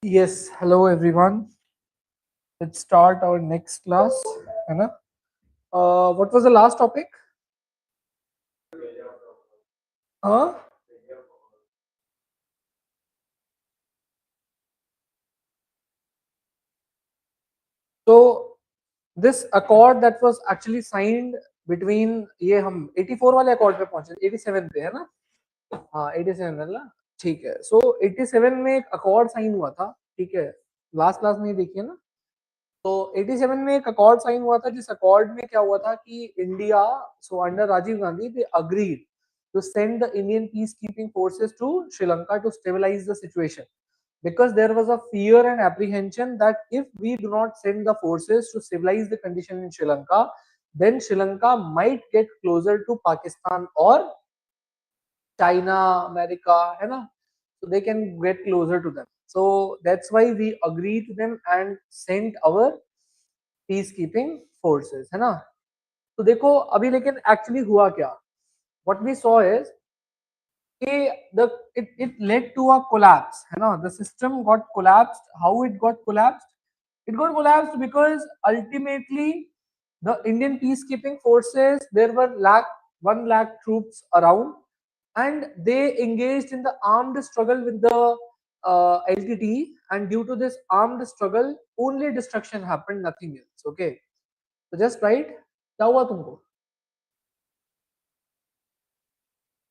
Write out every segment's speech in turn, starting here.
Yes, hello everyone. Let's start our next class. है ना? What was the last topic? Huh? So this accord that was actually signed between ये हम 84 वाले accord पे पहुंचे 87 पे है ना? हाँ 87 है ना? ठीक है. So 87 में एक accord sign हुआ था. ठीक है. Last class में देखिए ना. तो 87 में एक अकॉर्ड साइन हुआ था जिस अकॉर्ड में क्या हुआ था कि India so under Rajiv Gandhi they agreed to send the Indian peace keeping forces to Sri Lanka to stabilise the situation because there was a fear and apprehension that if we do not send the forces to stabilize the condition in Sri Lanka, then Sri Lanka might get closer to Pakistan or China, America, है ना? So they can get closer to them. So that's why we agreed to them and sent our peace keeping forces है ना. तो देखो अभी लेकिन actually हुआ क्या, what we saw is it led to a collapse है ना. The system got collapsed. How it got collapsed? It got collapsed because ultimately the Indian peacekeeping forces, there were 1 lakh troops around and they engaged in the armed struggle with the LTT, and due to this armed struggle only destruction happened, nothing else. Okay, तो just right क्या हुआ तुमको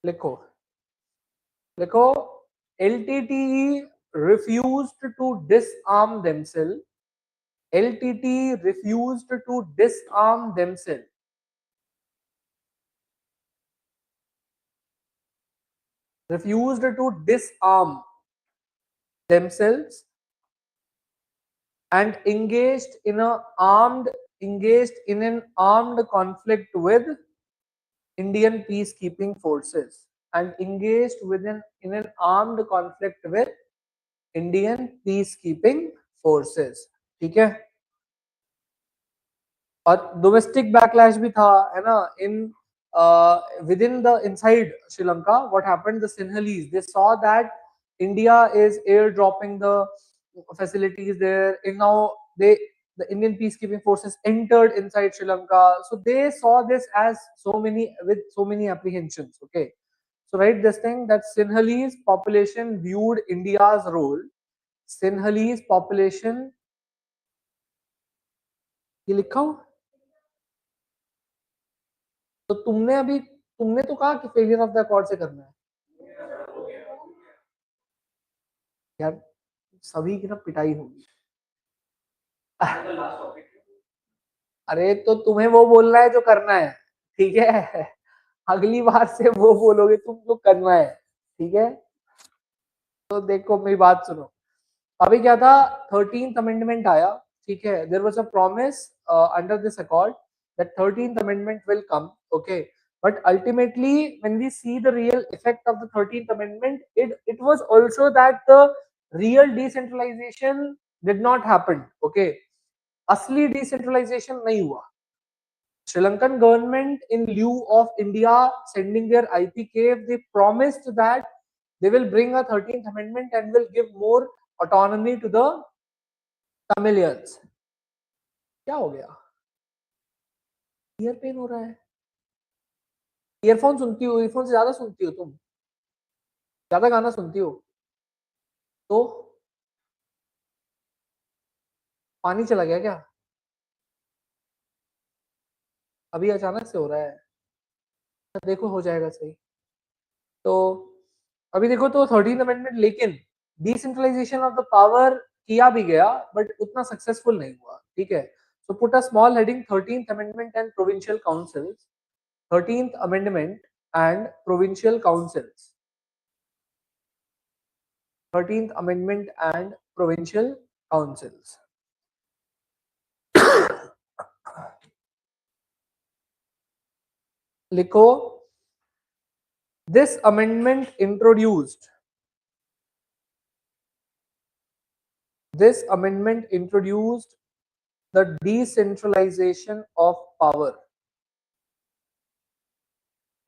लिखो लिखो LTTE refused to disarm themselves. LTT refused to disarm themselves. Refused to disarm themselves and engaged in an armed conflict with Indian peacekeeping forces and engaged in an armed conflict with Indian peacekeeping forces. ठीक है. और domestic backlash भी था है ना. इन within the inside Sri Lanka, what happened? The Sinhalese, they saw that India is airdropping the facilities there, and now the Indian peacekeeping forces entered inside Sri Lanka, so they saw this as so many apprehensions. Okay, so write this thing that Sinhalese population viewed India's role. Sinhalese population, ये लिखा हूं. तो तुमने तो कहा कि failure of the accord से करना है यार. सभी की ना पिटाई होगी. अरे तो तुम्हें वो बोलना है जो करना है. ठीक है. अगली बार से वो बोलोगे तुमको करना है. ठीक है. तो देखो मेरी बात सुनो. अभी क्या था, 13th अमेंडमेंट आया. ठीक है. There was a promise under this accord that 13th amendment will come. Okay, but ultimately when we see the real effect of the 13th amendment, it was also that the real decentralization did not happen. Okay, असली decentralization नहीं हुआ. Sri Lankan government, in lieu of India sending their IPK, they promised that they will bring a 13th amendment and will give more autonomy to the Tamilians. क्या हो गया? Year pen हो रहा है. Earphone सुनती हो? ईयरफोन से ज्यादा सुनती हो तुम? ज्यादा गाना सुनती हो तो पानी चला गया क्या? अभी अचानक से हो रहा है. देखो हो जाएगा सही. तो अभी देखो तो 13th अमेंडमेंट, लेकिन डिसेंट्रलाइजेशन ऑफ द पावर किया भी गया बट उतना सक्सेसफुल नहीं हुआ. ठीक है. So put a small heading 13th amendment and provincial councils. 13th amendment and provincial councils. 13th amendment and provincial councils. लिखो, this amendment introduced the decentralization of power.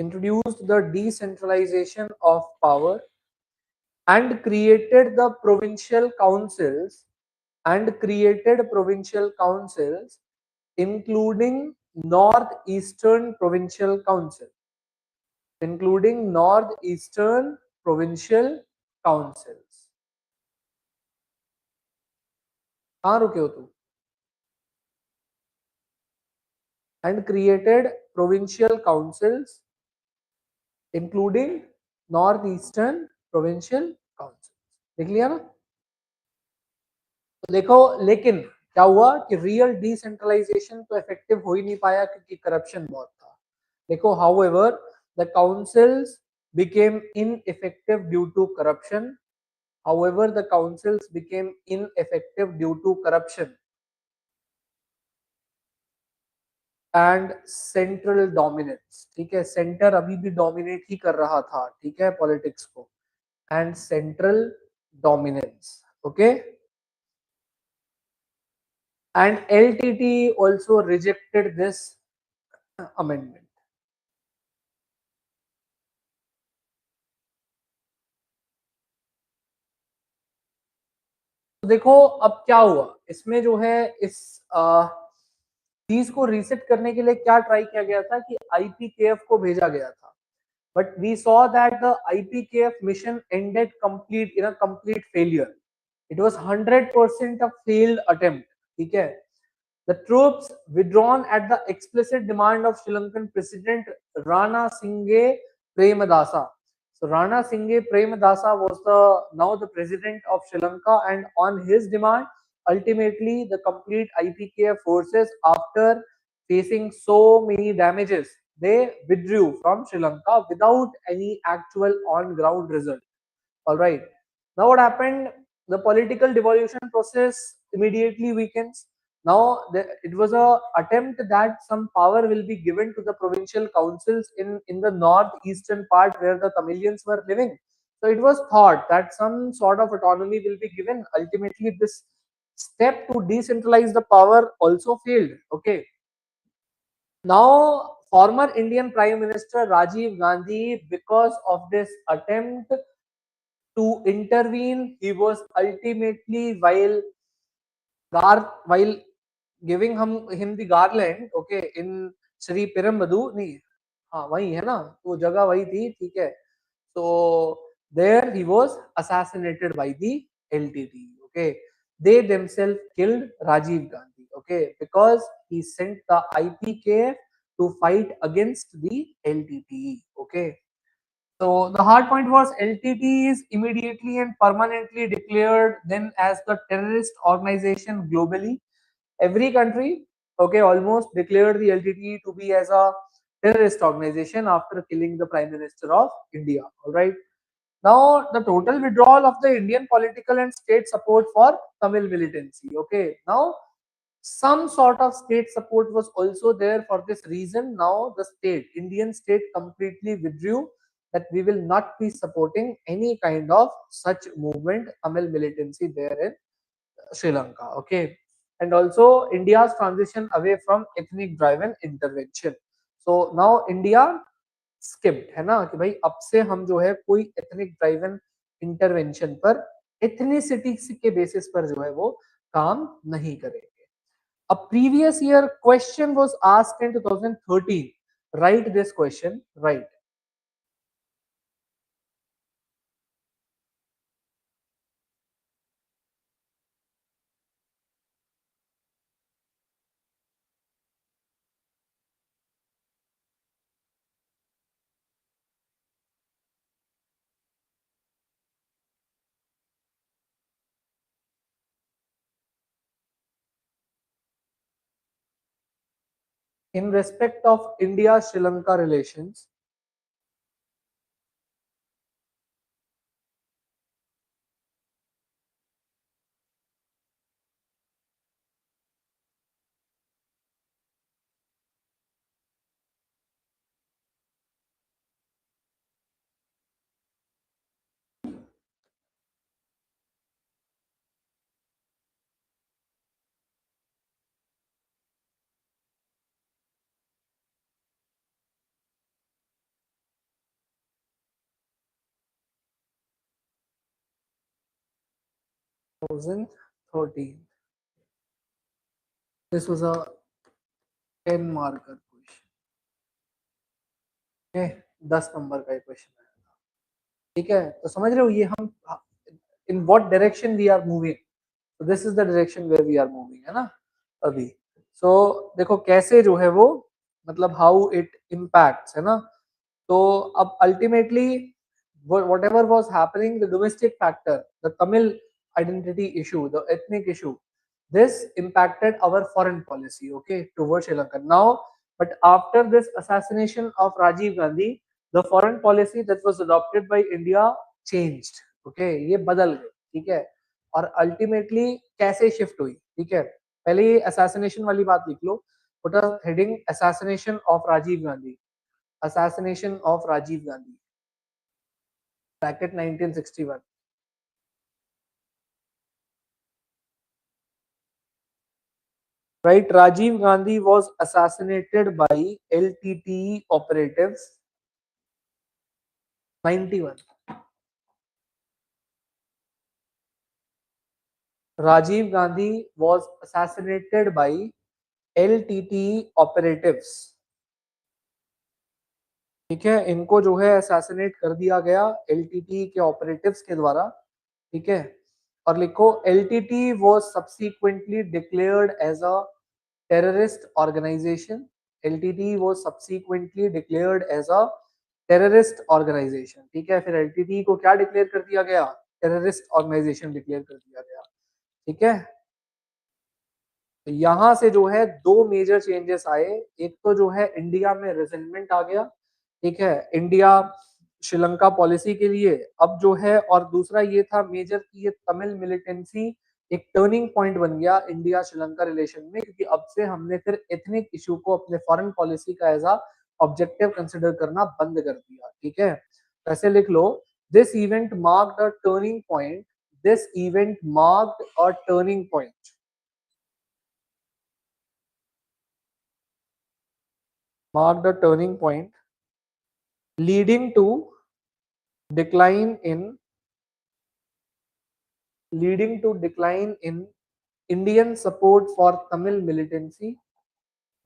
Introduced the decentralization of power and created the provincial councils including Northeastern Provincial Council, कहाँ रुके हो तुम? And created provincial councils including Northeastern Provincial Council. देख लिया ना? तो देखो, लेकिन क्या हुआ कि रियल डिसेंट्रलाइजेशन तो इफेक्टिव हो ही नहीं पाया क्योंकि करप्शन बहुत था. देखो, however, the councils became ineffective due to corruption. And central dominance. ठीक है, सेंटर अभी भी डोमिनेट ही कर रहा था, ठीक है, पॉलिटिक्स को. And central dominance. Okay. And LTT also rejected this amendment. तो देखो अब क्या हुआ इसमें जो है, इस चीज को रीसेट करने के लिए क्या ट्राई किया गया था कि आईपीकेएफ को भेजा गया था. But we saw that the IPKF mission ended in a complete failure. It was 100% a failed attempt. ठीक है. The troops withdrawn at the explicit demand of Sri Lankan President Rana Singhe Premadasa. So Rana Singhe Premadasa was now the president of Sri Lanka, and on his demand, ultimately the complete IPKF forces, after facing so many damages, they withdrew from Sri Lanka without any actual on-ground result. All right. Now what happened? The political devolution process immediately weakens. Now it was a attempt that some power will be given to the provincial councils in the northeastern part where the Tamilians were living. So it was thought that some sort of autonomy will be given. Ultimately, this step to decentralize the power also failed. Okay. Now, former Indian Prime Minister Rajiv Gandhi, because of this attempt to intervene, he was ultimately, while giving him the garland, okay, in Sri Perambadu, नहीं, हाँ वही है ना, वो जगह वही थी, ठीक है. So there he was assassinated by the LTT. Okay, they themselves killed Rajiv Gandhi. Okay, because he sent the IPK to fight against the LTT. Okay. So the hard point was LTT is immediately and permanently declared then as the terrorist organization globally. Every country, okay, almost declared the LTT to be as a terrorist organization after killing the Prime Minister of India. All right. Now the total withdrawal of the Indian political and state support for Tamil militancy. Okay. Now some sort of state support was also there for this reason. Now the Indian state completely withdrew that we will not be supporting any kind of such movement, Tamil militancy there in Sri Lanka. Okay. And also India's transition away from ethnic driven intervention. So now India skipped, है ना, कि भाई अब से हम जो है कोई एथनिक ड्राइवन इंटरवेंशन पर एथनिसिटी के बेसिस पर जो है वो काम नहीं करेंगे. A previous year question was asked in 2013. Write this question, right? In respect of India-Sri Lanka relations, 2013. This was a 10 marker question. Okay, 10 number का क्वेश्चन है, ठीक है। तो समझ रहे हो ये हम in what direction we are moving. So this is the direction where we are moving, है ना अभी। So देखो कैसे जो है वो मतलब how it impacts, है ना। तो अब ultimately whatever was happening, the domestic factor, the Tamil identity issue, the ethnic issue, this impacted our foreign policy, okay, towards Sri Lanka. Now, but after this assassination of Rajiv Gandhi, the foreign policy that was adopted by India changed, okay, ये बदल गए, ठीक है। और ultimately कैसे shift हुई, ठीक है। पहले ये assassination वाली बात लिख लो, put a heading assassination of Rajiv Gandhi, assassination of Rajiv Gandhi, bracket 1961. Right, Rajiv Gandhi was assassinated by LTTE operatives. 91. Rajiv Gandhi was assassinated by LTTE operatives. ठीक है, इनको जो है assassinate कर दिया गया LTTE के operatives के द्वारा, ठीक है। और लिखो LTTE was subsequently declared as a terrorist organization. LTTE was subsequently declared as a terrorist organization, ठीक है। फिर LTTE को क्या डिक्लेयर कर दिया गया, टेररिस्ट ऑर्गेनाइजेशन डिक्लेयर कर दिया गया, ठीक है। तो यहां से जो है दो मेजर चेंजेस आए, एक तो जो है इंडिया में रिजेंटमेंट आ गया, ठीक है, इंडिया श्रीलंका पॉलिसी के लिए अब जो है, और दूसरा ये था मेजर कि ये तमिल मिलिटेंसी एक टर्निंग पॉइंट बन गया इंडिया श्रीलंका रिलेशन में, क्योंकि अब से हमने फिर एथनिक इशू को अपने फॉरेन पॉलिसी का एज अ ऑब्जेक्टिव कंसिडर करना बंद कर दिया, ठीक है। ऐसे लिख लो, this event marked a turning point, this event marked a turning point, marked a turning point leading to decline in decline in Indian support for Tamil militancy,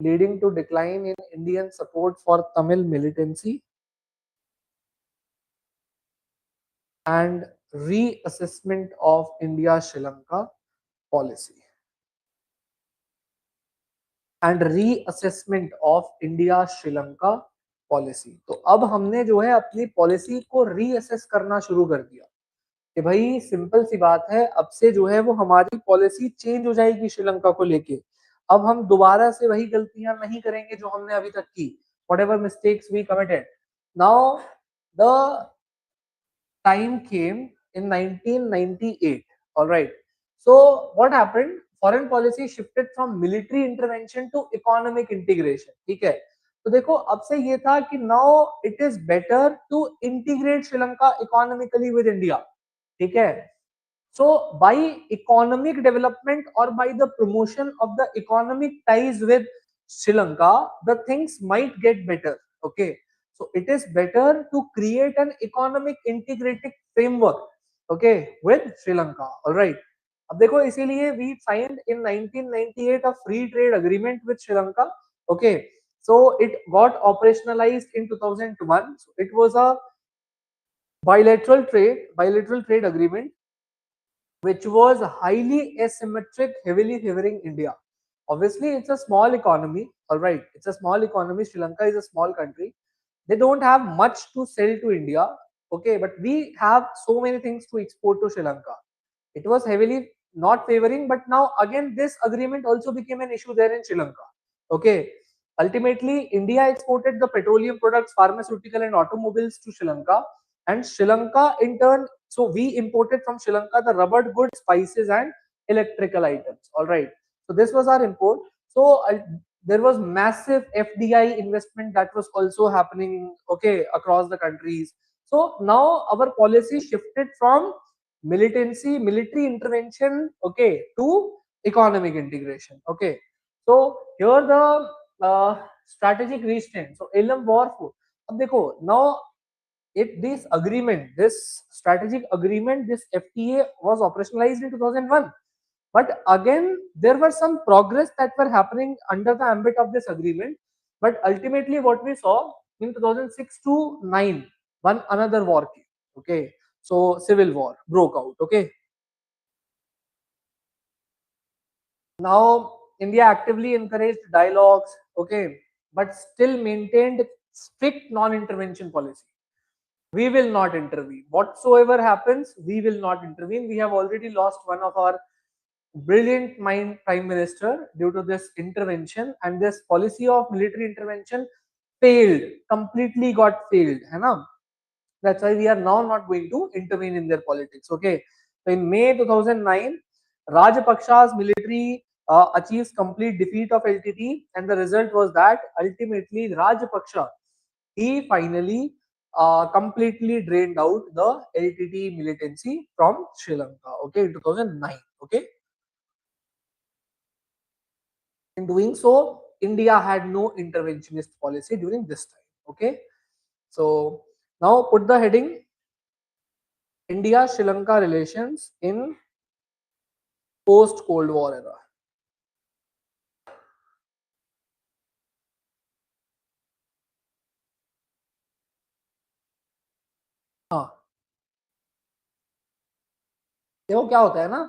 leading to decline in Indian support for Tamil militancy and reassessment of India Sri Lanka policy and reassessment of India Sri Lanka policy। तो अब हमने जो है अपनी policy को reassess करना शुरू कर दिया कि भाई सिंपल सी बात है, अब से जो है वो हमारी पॉलिसी चेंज हो जाएगी श्रीलंका को लेके। अब हम दोबारा से वही गलतियां नहीं करेंगे जो हमने अभी तक की, whatever mistakes we committed. Now the time came in 1998, all right. So what happened, foreign policy shifted from military intervention to economic integration, ठीक है। तो देखो अब से ये था कि now it is better to integrate Sri Lanka economically with India, ठीक है। So by economic development or by the promotion of the economic ties with Sri Lanka, the things might get better, okay। So it is better to create an economic integrated framework, okay, with Sri Lanka, all right। अब देखो इसीलिए we signed in 1998 a free trade agreement with Sri Lanka, okay। So it got operationalized in 2001. So it was a bilateral trade agreement which was highly asymmetric, heavily favoring India. Obviously, it's a small economy, all right. It's a small economy. Sri Lanka is a small country. They don't have much to sell to India, okay, but we have so many things to export to Sri Lanka. It was heavily not favoring, but now again, this agreement also became an issue there in Sri Lanka, okay. Ultimately, India exported the petroleum products, pharmaceutical, and automobiles to Sri Lanka, and Sri Lanka in turn, so we imported from Sri Lanka the rubber goods, spices, and electrical items, all right. So this was our import. So there was massive FDI investment that was also happening, okay, across the countries. So now our policy shifted from military intervention, okay, to economic integration, okay. So here the strategic restraint, so Elam war food. अब देखो now this agreement, this strategic agreement, this FTA was operationalized in 2001. But again, there were some progress that were happening under the ambit of this agreement. But ultimately, what we saw in 2006 to 9, one another war came. Okay, so civil war broke out. Okay, now India actively encouraged dialogues. Okay, but still maintained strict non-intervention policy. We will not intervene. Whatsoever happens, we will not intervene. We have already lost one of our brilliant mind prime minister due to this intervention, and this policy of military intervention failed, completely got failed, है ना? That's why we are now not going to intervene in their politics. Okay, so in May 2009, Rajapaksa's military achieves complete defeat of LTT, and the result was that ultimately Rajapaksa, he finally completely drained out the LTT militancy from Sri Lanka. Okay, in 2009. Okay, in doing so, India had no interventionist policy during this time. Okay, so now put the heading India Sri Lanka relations in post Cold War era. हाँ, देखो क्या होता है ना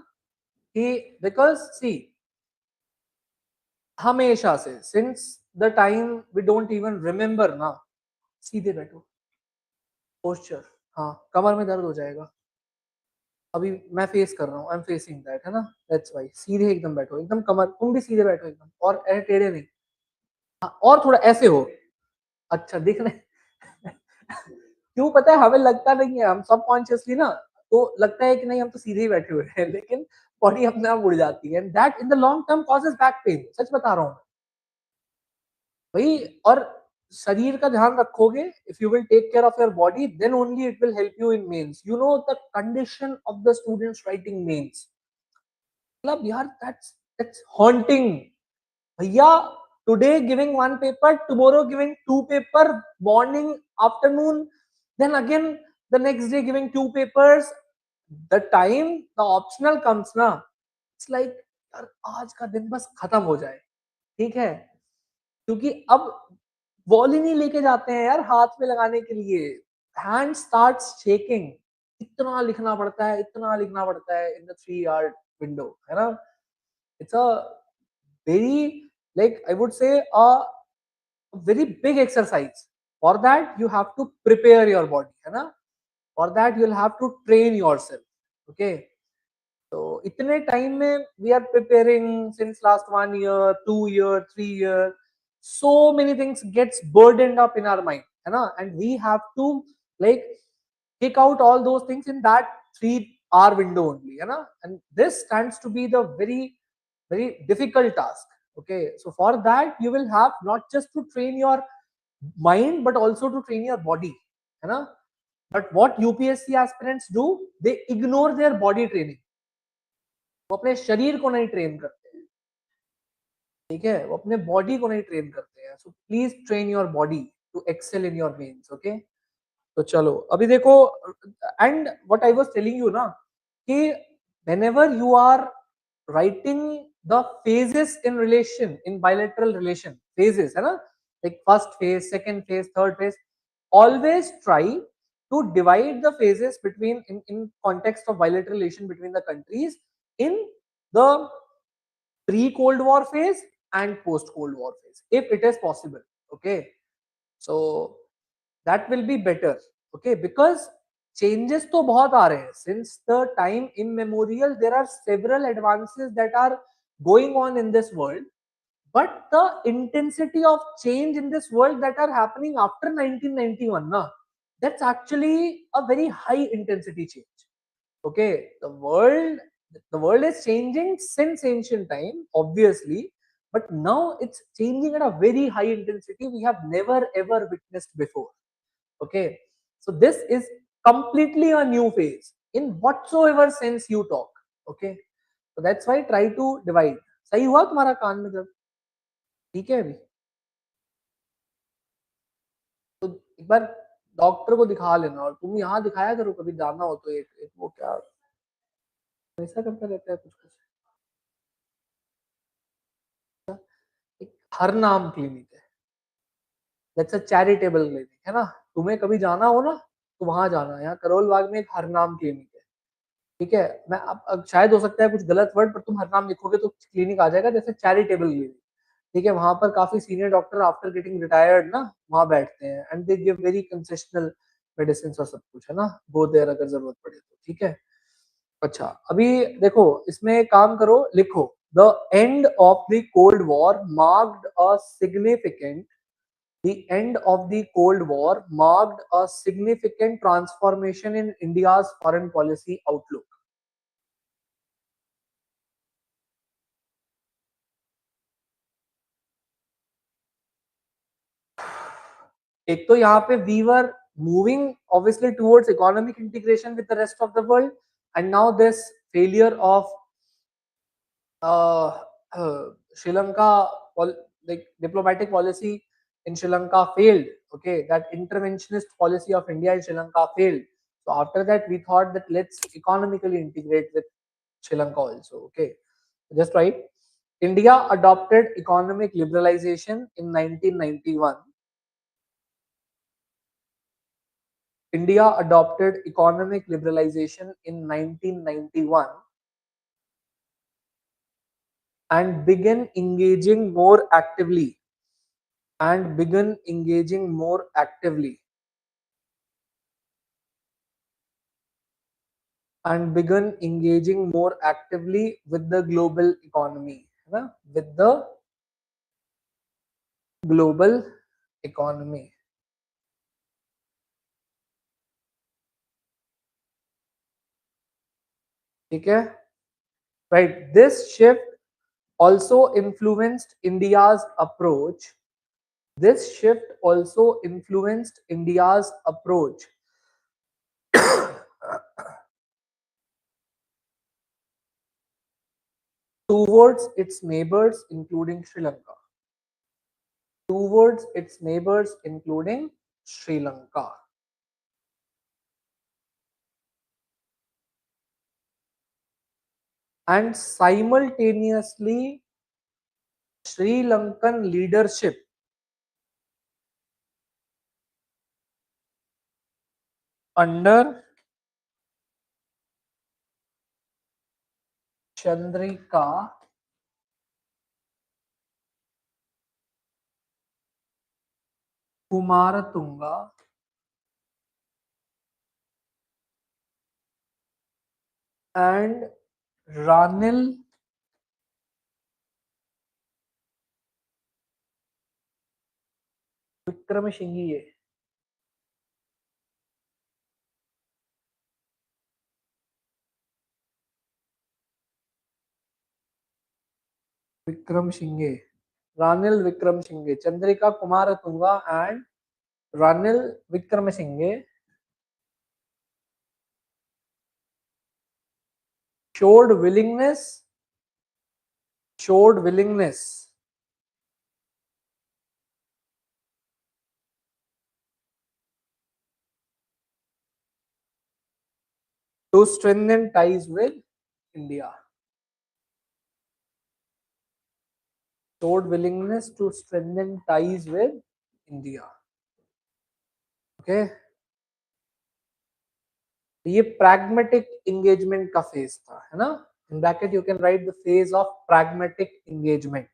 कि because see हमेशा से since the time we don't even remember ना, सीधे बैठो, पोस्चर, हाँ कमर में दर्द हो जाएगा, अभी मैं फेस कर रहा हूँ, आई एम फेसिंग दैट, है ना, दैट्स वाई सीधे एकदम बैठो, एकदम कमर, तुम भी सीधे बैठो एकदम, और टेढ़े नहीं, हाँ, और थोड़ा ऐसे हो, अच्छा दिख रहे क्यों पता है, हमें लगता नहीं है, हम सबकॉन्शियसली ना, तो लगता है कि नहीं हम तो सीधे ही बैठे हुए हैं, लेकिन बॉडी अपने आप उड़ जाती है, and that in the long term causes back pain, सच बता रहा हूँ भाई। और शरीर का ध्यान रखोगे, if you will take care of your body, then only it will help you in mains. You know the condition of the students writing mains, मतलब यार दैट्स हॉन्टिंग भैया, today giving one paper, tomorrow giving two paper, morning, afternoon, then again the next day giving two papers, the time the optional comes na, it's like यार आज का दिन बस खत्म हो जाए, ठीक है, क्योंकि अब बॉल ही नहीं लेके जाते हैं यार हाथ में लगाने के लिए, हैंड स्टार्ट्स शेकिंग, इतना लिखना पड़ता है, इतना लिखना पड़ता है इन द 3 hour विंडो, है ना, it's a very, like I would say, a very big exercise. For that you have to prepare your body, है ना, for that you'll have to train yourself. Okay, so इतने time में we are preparing since last 1 year, 2 year, 3 year, so many things gets burdened up in our mind, है ना, and we have to like kick out all those things in that 3 hour window only, है ना, and this stands to be the very difficult task. Okay, so for that you will have not just to train your mind but also to train your body, है ना, but what UPSC aspirants do, they ignore their body training, वो अपने शरीर को नहीं train करते हैं, ठीक है, वो अपने बॉडी को नहीं ट्रेन करते हैं, so please train your body to excel in your mains. Okay, तो चलो अभी देखो, and what I was telling you ना कि whenever you are writing the phases in relation, in bilateral relation, phases है ना, like first phase, second phase, third phase, always try to divide the phases between in context of bilateral relation between the countries in the pre Cold War phase and post Cold War phase if it is possible. Okay, so that will be better. Okay, because changes तो बहुत आ रहे हैं since the time immemorial, there are several advances that are going on in this world, but the intensity of change in this world that are happening after 1991 na, that's actually a very high intensity change. Okay, the world is changing since ancient time obviously, but now it's changing at a very high intensity we have never ever witnessed before. Okay, so this is completely a new phase in whatsoever sense you talk. Okay, so that's why try to divide. सही हुआ तुम्हारा कान में जब, ठीक है, अभी तो एक बार डॉक्टर को दिखा लेना, और तुम यहाँ दिखाया करो कभी जाना हो तो। एक वो क्या ऐसा करता रहता है कुछ कुछ, एक हर नाम क्लिनिक है, दैट्स अ चैरिटेबल क्लिनिक है ना। तुम्हें कभी जाना हो ना तो वहां जाना, यहाँ करोल बाग में एक हर नाम क्लिनिक है। ठीक है, मैं अब शायद हो सकता है कुछ गलत वर्ड, पर तुम हर नाम लिखोगे तो क्लिनिक आ जाएगा, जैसे चैरिटेबल क्लिनिक। ठीक है, वहां पर काफी senior doctor after getting retired ना वहां बैठते हैं, and they give very concessional medicine और सब कुछ है ना, गो देयर अगर जरूरत पड़े तो। ठीक है, अच्छा अभी देखो इसमें काम करो, लिखो the end of the cold war marked a significant, the end of the Cold War marked a significant transformation in India's foreign policy outlook. एक तो यहाँ पे we were moving obviously towards economic integration with the rest of the world, and now this failure of uh, Sri Lanka, like diplomatic policy in Sri Lanka failed. Okay, that interventionist policy of India in Sri Lanka failed. So after that, we thought that let's economically integrate with Sri Lanka also. Okay, just right. India adopted economic liberalization in 1991. India adopted economic liberalization in 1991 and began engaging more actively and began engaging more actively and began engaging more actively with the global economy, है ना? With the global economy. ठीक है, right? This shift also influenced India's approach. This shift also influenced India's approach towards its neighbors, including Sri Lanka. Towards its neighbors, including Sri Lanka. And simultaneously, Sri Lankan leadership under Chandrika Kumaratunga and Ranil Wickramasinghe. Wickramasinghe. Ranil Wickramasinghe. Chandrika Kumaratunga and Ranil Wickramasinghe showed willingness to strengthen ties with India. Showed willingness to strengthen ties with India. Okay. ये pragmatic engagement का phase था, है ना? In bracket you can write the phase of pragmatic engagement.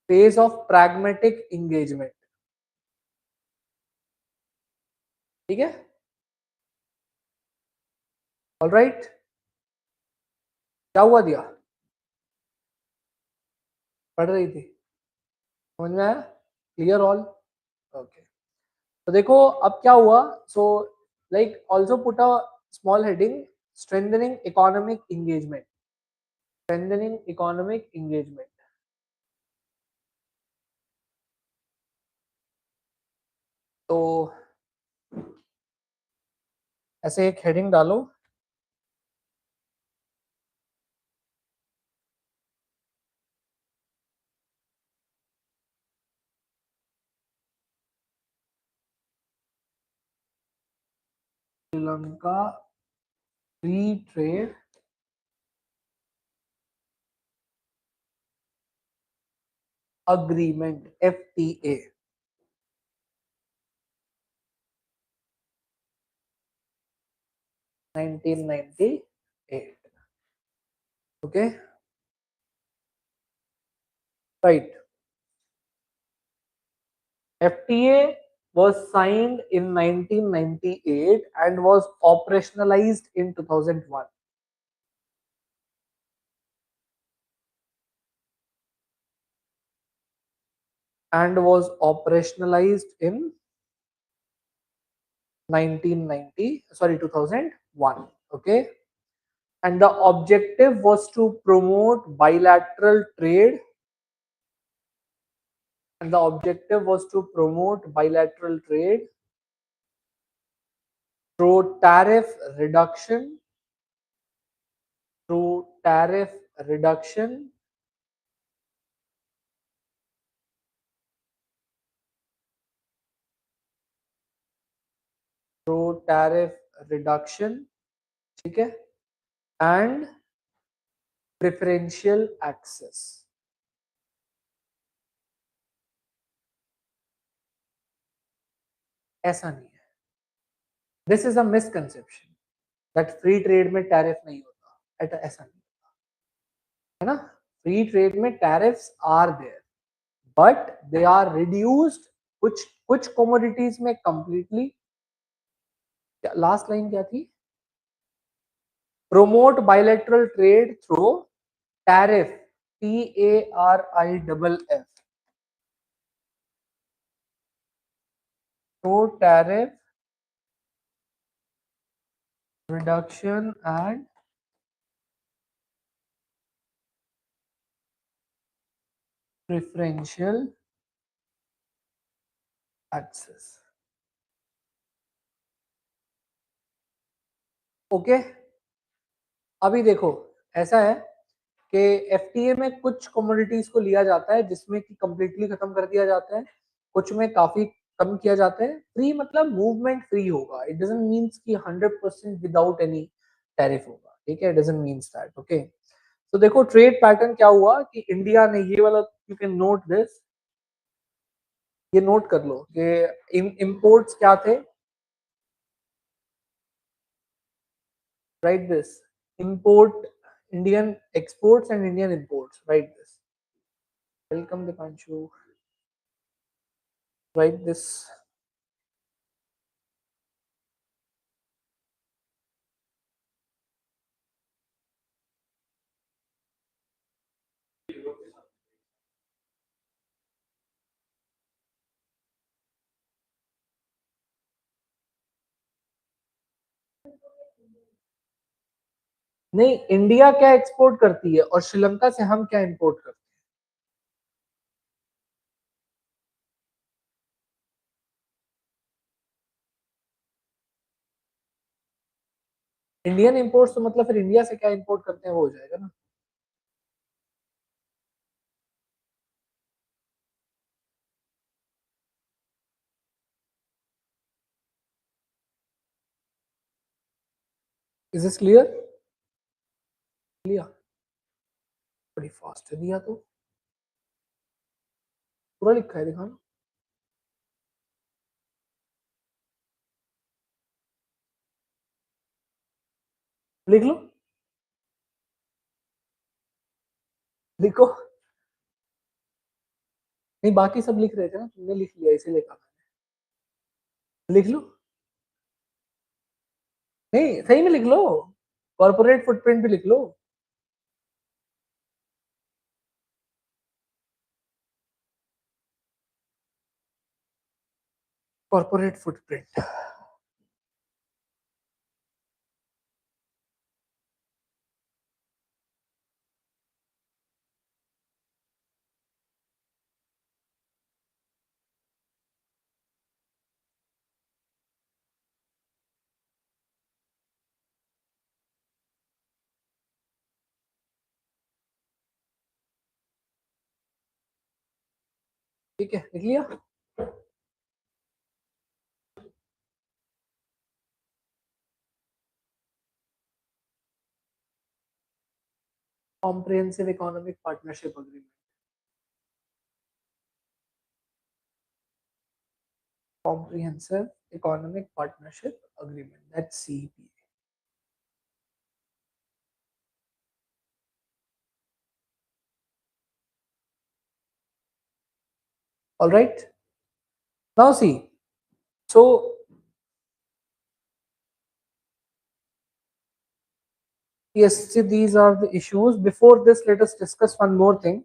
Phase of pragmatic engagement. ठीक है? All right. क्या हुआ दिया? पढ़ रही थी? समझ में आया? Clear all? Okay. तो देखो अब क्या हुआ, so like also put a small heading, strengthening economic engagement. Strengthening economic engagement. तो ऐसे एक हेडिंग डालो, Sri Lanka free trade agreement FTA 1998. Okay, right. FTA was signed in 1998 and was operationalized in 2001. And was operationalized in sorry 2001. Okay, and the objective was to promote bilateral trade, and the objective was to promote bilateral trade through through tariff reduction through tariff reduction, ठीक है, and preferential access. ऐसा नहीं है. This is a misconception that free trade में tariff नहीं होता. ऐसा नहीं है ना. Free trade में tariffs are there, but they are reduced. कुछ commodities में completely. Last line क्या थी? Promote bilateral trade through tariff, TARIFF, through tariff reduction and preferential access. Okay, अभी देखो ऐसा है कि एफटीए में कुछ कमोडिटीज को लिया जाता है जिसमें कि कंप्लीटली खत्म कर दिया जाता है, कुछ में काफी कम किया जाता है. फ्री मतलब मूवमेंट फ्री होगा. इट डजंट मींस कि 100% विदाउट एनी टैरिफ होगा. ठीक है, it doesn't means that. Okay, तो देखो ट्रेड पैटर्न क्या हुआ कि इंडिया ने ये वाला, यू कैन नोट दिस, ये नोट कर लो कि इंपोर्ट्स क्या थे. Right this, import, Indian exports and Indian imports. Right this. Welcome Deepanshu. Right this. नहीं, इंडिया क्या एक्सपोर्ट करती है और श्रीलंका से हम क्या इंपोर्ट करते हैं. इंडियन इंपोर्ट्स तो मतलब फिर इंडिया से क्या इंपोर्ट करते हैं वो हो जाएगा ना. Is this clear? क्लियर. बड़ी फास्ट है दिया तो. पूरा लिखा है, दिखाना. लिख लो. लिखो. नहीं, बाकी सब लिख रहे थे ना, तुमने लिख लिया इसीलिए कहा. लिख लो. नहीं, सही में लिख लो. कॉर्पोरेट फुटप्रिंट भी लिख लो. Corporate footprint. ठीक है, लिख लिया. Comprehensive Economic Partnership Agreement. Comprehensive Economic Partnership Agreement. That's CEPA. All right. Now see. So yes, see, these are the issues. Before this, let us discuss one more thing.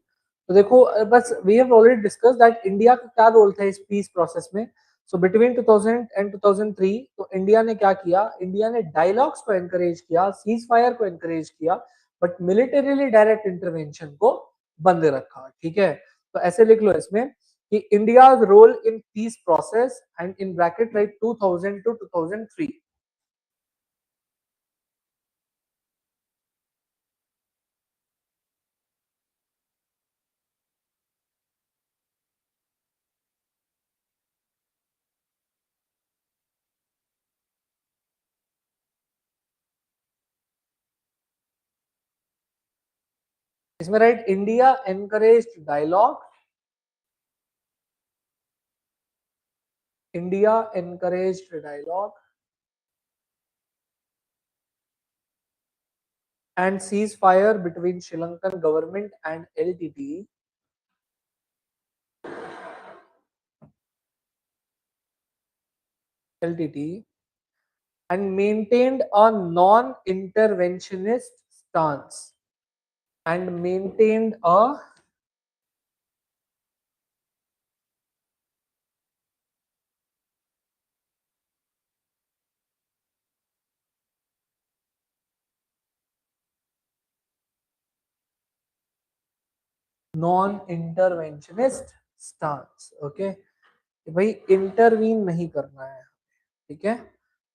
तो देखो बस we have already discussed that India का क्या role था इस peace process में. So between 2000 and 2003 तो India ने क्या किया, इंडिया ने डायलॉग्स को एनकरेज किया, सीज फायर को एनकरेज किया, बट मिलिटरीली डायरेक्ट इंटरवेंशन को बंद रखा. ठीक है, तो ऐसे लिख लो इसमें कि India's role in peace process and in bracket write 2000 to 2003. इसमें write India encouraged dialogue, India encouraged dialogue and ceasefire between Sri Lankan government and LTT and maintained a non-interventionist stance and maintained a non-interventionist stance. Okay, भाई intervene नहीं करना है. ठीक है,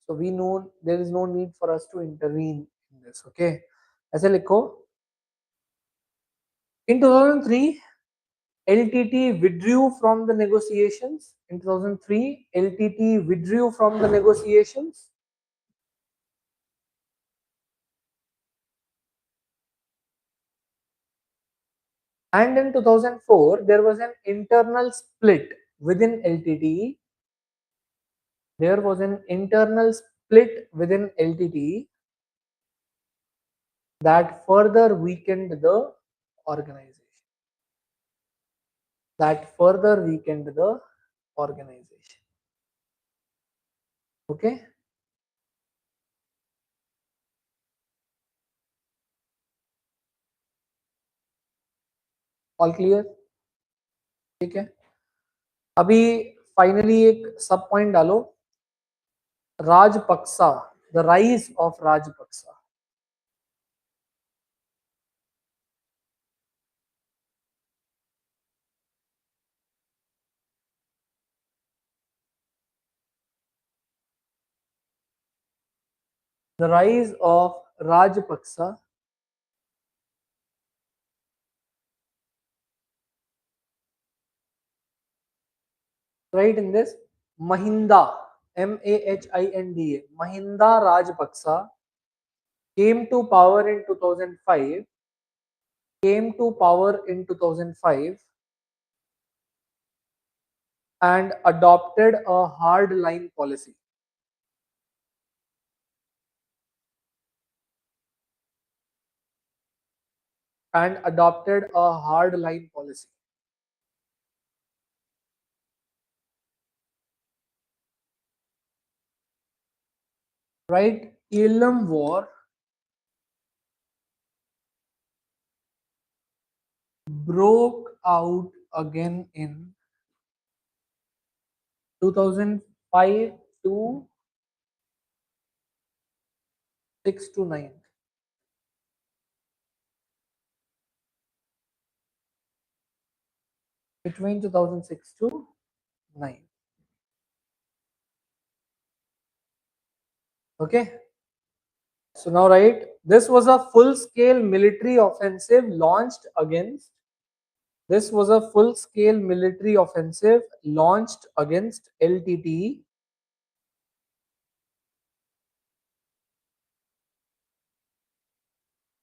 so we know there is no need for us to intervene in this. Okay, ऐसे लिखो. In 2003 LTT withdrew from the negotiations. In 2003 LTT withdrew from the negotiations. And in 2004 there was an internal split within LTT. There was an internal split within LTT that further weakened the organization. That further weakened the organization. Okay. All clear? ठीक है. अभी finally एक सब point डालो. Rajpaksa, the rise of Rajpaksa. The rise of Rajpaksa right in this Mahinda, Mahinda, Mahinda Rajapaksa came to power in 2005, came to power in 2005 and adopted a hard line policy. And adopted a hard line policy. Right, Elam War broke out again in 2005 to 6 to 9. Between 2006 to 9. Okay. So now right, this was a full-scale military offensive launched against. This was a full-scale military offensive launched against LTT.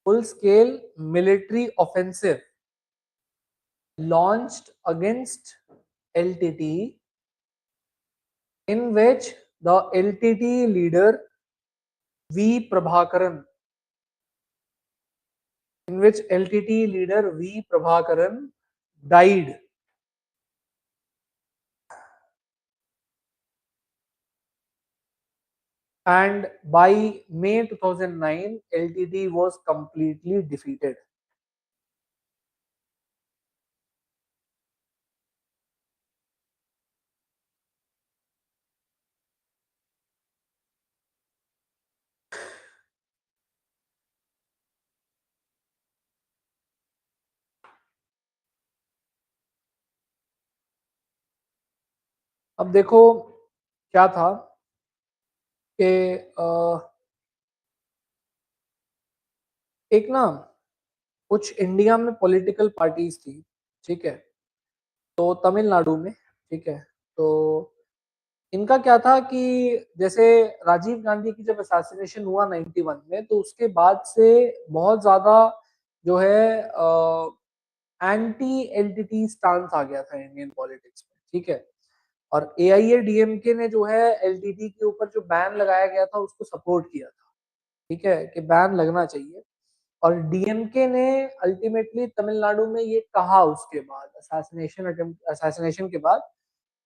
full scale military offensive launched against LTT, in which the LTT leader V Prabhakaran, died. And by May 2009, LTT was completely defeated. अब देखो क्या था कि एक ना कुछ India में political parties थी, ठीक है, तो तमिलनाडु में, ठीक है, तो इनका क्या था कि जैसे राजीव गांधी की जब असैसिनेशन हुआ 91 में, तो उसके बाद से बहुत ज्यादा जो है एंटी एलटीटी स्टांस आ गया था इंडियन पॉलिटिक्स में, ठीक है, और एआईएडीएमके ने जो है एलटीटी के ऊपर जो बैन लगाया गया था उसको सपोर्ट किया था, ठीक है, कि बैन लगना चाहिए। और डीएमके ने अल्टीमेटली तमिलनाडु में ये कहा उसके बाद असैसिनेशन के बाद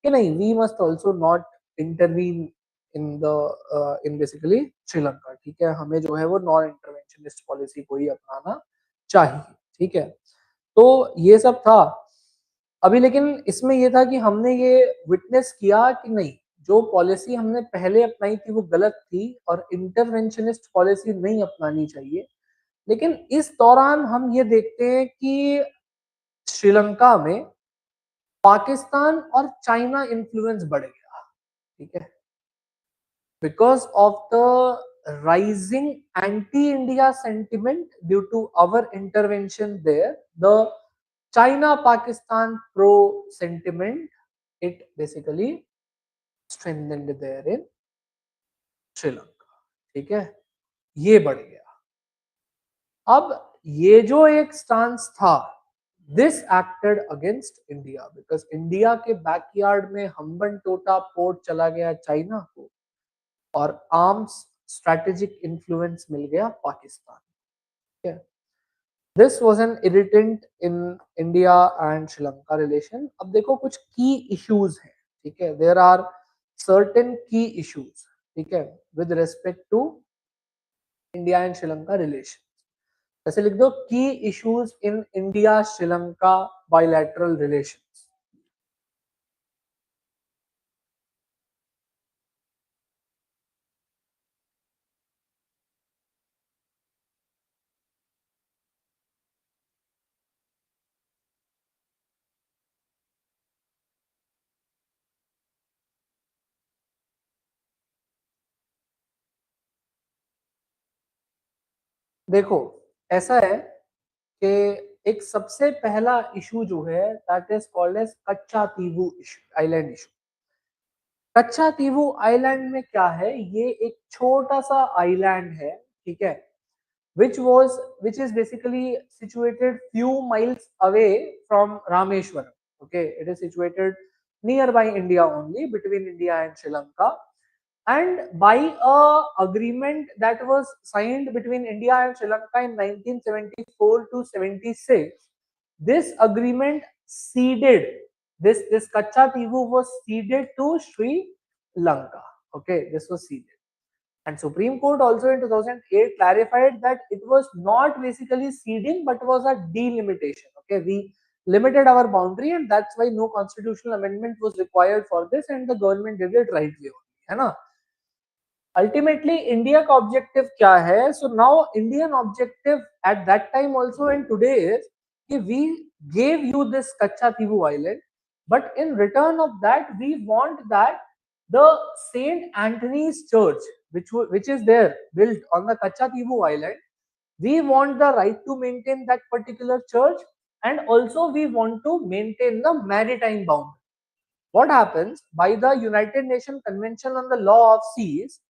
कि नहीं, we must also not intervene in basically Sri Lanka, ठीक है, हमें जो है वो नॉन इंटरवेंशनिस्ट पॉलिसी को ही अपनाना चाहिए, ठीक है। तो ये सब था अभी, लेकिन इसमें ये था कि हमने ये विटनेस किया कि नहीं, जो पॉलिसी हमने पहले अपनाई थी वो गलत थी और इंटरवेंशनिस्ट पॉलिसी नहीं अपनानी चाहिए। लेकिन इस दौरान हम ये देखते हैं कि श्रीलंका में पाकिस्तान और चाइना इन्फ्लुएंस बढ़ गया, ठीक है, because of the rising anti India sentiment due to our intervention there, the China Pakistan pro sentiment, it basically strengthened there in Sri Lanka, ठीक है, ये बढ़ गया। अब ये जो एक स्टांस था, this acted against India, because India के बैकयार्ड में हम्बन टोटा पोर्ट चला गया चाइना को और आर्म्स स्ट्रेटेजिक इन्फ्लुएंस मिल गया पाकिस्तान, ठीक है। This was an irritant in India and Sri Lanka relation. अब देखो कुछ की इश्यूज हैं, ठीक है, there are certain key issues, ठीक है, with respect to India and Sri Lanka relation. ऐसे लिख दो key issues in India Sri Lanka bilateral relations. देखो ऐसा है कि एक सबसे पहला इशू जो है दैट इज कॉल्ड एज कच्चा तीवू इशू, आइलैंड इशू। कच्चा तीवू आइलैंड में क्या है, ये एक छोटा सा आइलैंड है, ठीक है, which is basically situated few miles away from Rameshwaram. Okay, it is situated nearby India only, between India and Sri Lanka. And by a agreement that was signed between India and Sri Lanka in 1974 to 76, this agreement ceded, this Kacha Tivu was ceded to Sri Lanka. Okay, this was ceded. And Supreme Court also in 2008 clarified that it was not basically ceding, but was a delimitation. Okay, we limited our boundary, and that's why no constitutional amendment was required for this, and the government did it right way, है ना। Ultimately, India का objective क्या है? So now Indian objective at that time also and today is कि we gave you this Kacha Tivu island, but in return of that, we want that the Saint Anthony's Church, which is there built on the Kacha Tivu island, we want the right to maintain that particular church, and also we want to maintain the maritime boundary. What happens by the United Nations Convention on the Law of Seas?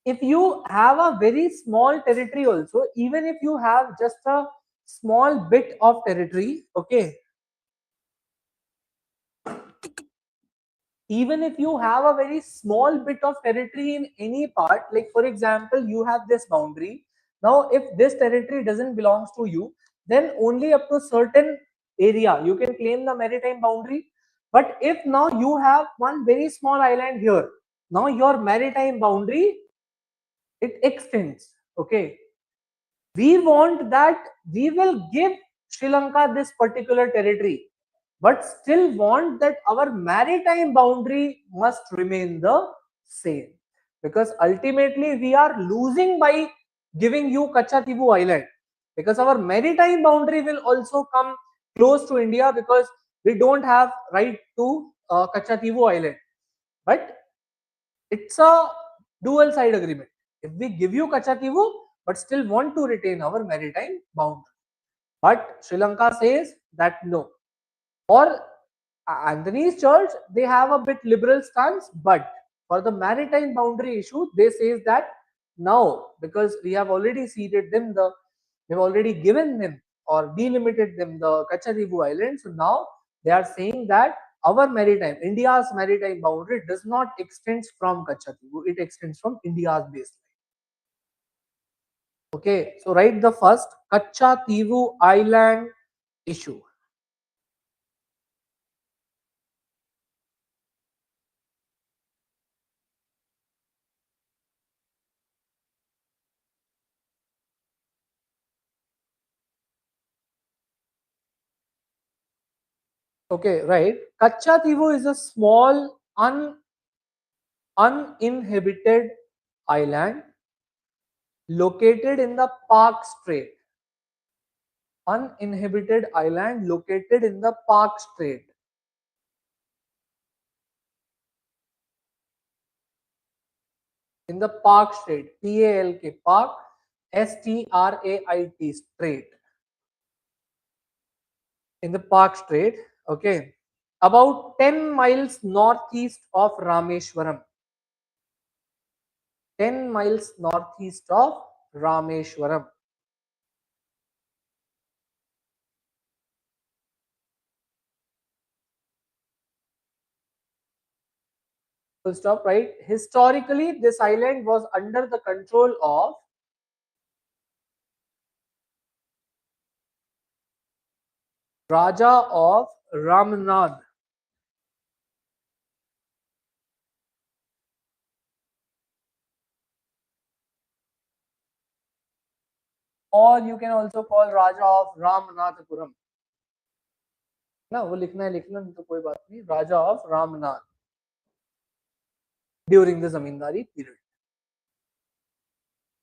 if you have a very small territory also, even if you have just a small bit of territory, okay, even if you have a very small bit of territory in any part, like for example you have this boundary, now if this territory doesn't belongs to you, then only up to certain area you can claim the maritime boundary. But if now you have one very small island here, now your maritime boundary, it extends, okay. We want that we will give Sri Lanka this particular territory, but still want that our maritime boundary must remain the same, because ultimately we are losing by giving you Kachatibu Island, because our maritime boundary will also come close to India, because we don't have right to Kachatibu Island. But it's a dual side agreement. If we give you Kachatibu, but still want to retain our maritime boundary. But Sri Lanka says that no. Or Anthony's church, they have a bit liberal stance, but for the maritime boundary issue, they says that now, because we have already ceded them we've already given them or delimited them the Kachadibu Island. So now they are saying that our maritime, India's maritime boundary does not extend from Kachadibu, it extends from India's baseline. Okay, so write the first Kachatibu Island issue. Okay, right. Kachatibu is a small uninhabited island located in the Park Strait. Uninhabited island located in the Park Strait. In the Park Strait. P-A-L-K, Park, S-T-R-A-I-T, Strait. In the Park Strait, okay. About 10 miles northeast of Rameshwaram. 10 miles northeast of Rameshwaram. Full stop, right? Historically, this island was under the control of Raja of Ramnad. Or you can also call Raja of Ramnathapuram. ना वो लिखना है लिख लो, नहीं तो कोई बात नहीं. Raja of Ramnath during the zamindari period.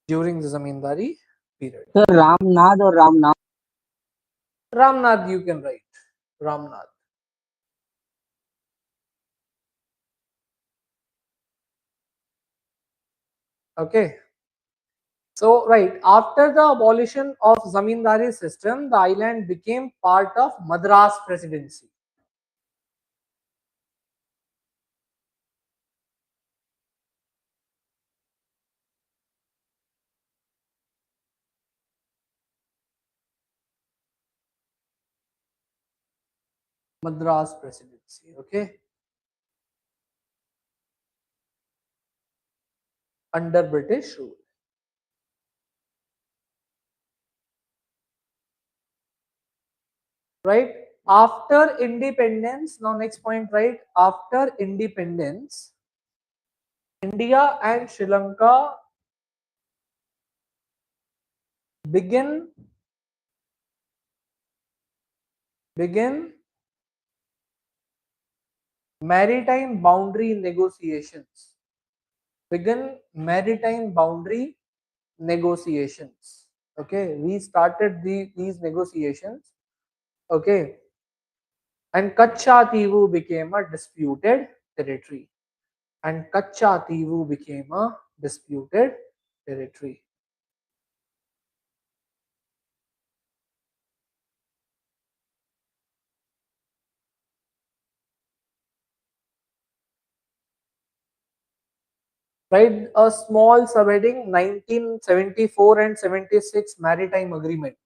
During the zamindari period. Sir, Ramnath or Ramnath? Ramnath you can write. Ramnath. Okay. So right after the abolition of zamindari system, the island became part of Madras Presidency. Madras Presidency, okay, under British rule. Right after independence, now next point, right after independence, India and Sri Lanka begin maritime boundary negotiations. Begin maritime boundary negotiations. Okay, we started these negotiations. Okay, and Kachativu became a disputed territory. And Kachativu became a disputed territory. Write a small subheading 1974 and 76 Maritime Agreement.